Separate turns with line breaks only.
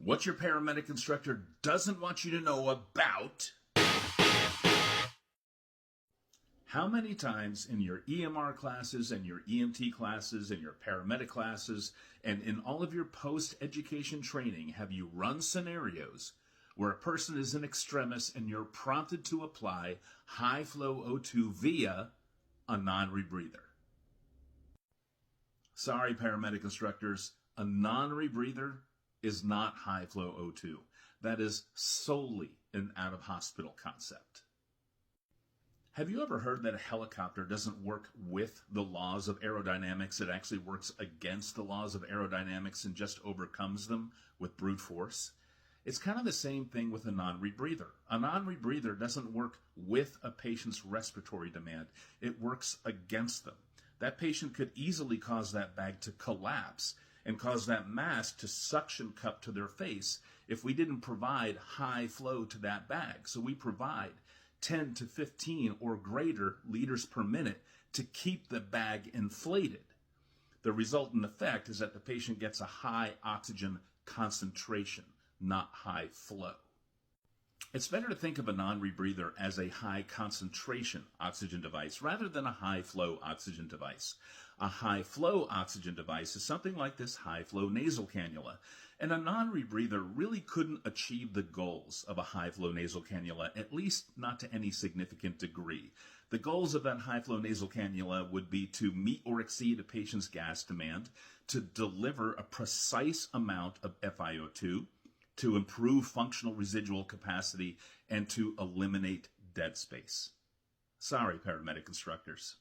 What your paramedic instructor doesn't want you to know about. How many times in your EMR classes and your EMT classes and your paramedic classes and in all of your post-education training have you run scenarios where a person is in extremis and you're prompted to apply high flow O2 via a non-rebreather? Sorry, paramedic instructors, a non-rebreather is not high flow O2. That is solely an out-of-hospital concept. Have you ever heard that a helicopter doesn't work with the laws of aerodynamics? It actually works against the laws of aerodynamics and just overcomes them with brute force? It's kind of the same thing with a non-rebreather. A non-rebreather doesn't work with a patient's respiratory demand. It works against them. That patient could easily cause that bag to collapse and cause that mask to suction cup to their face if we didn't provide high flow to that bag. So we provide 10 to 15 or greater liters per minute to keep the bag inflated. The resultant effect is that the patient gets a high oxygen concentration, not high flow. It's better to think of a non-rebreather as a high concentration oxygen device rather than a high flow oxygen device. A high flow oxygen device is something like this high flow nasal cannula. And a non-rebreather really couldn't achieve the goals of a high flow nasal cannula, at least not to any significant degree. The goals of that high flow nasal cannula would be to meet or exceed a patient's gas demand, to deliver a precise amount of FiO2, to improve functional residual capacity, and to eliminate dead space. Sorry, paramedic instructors.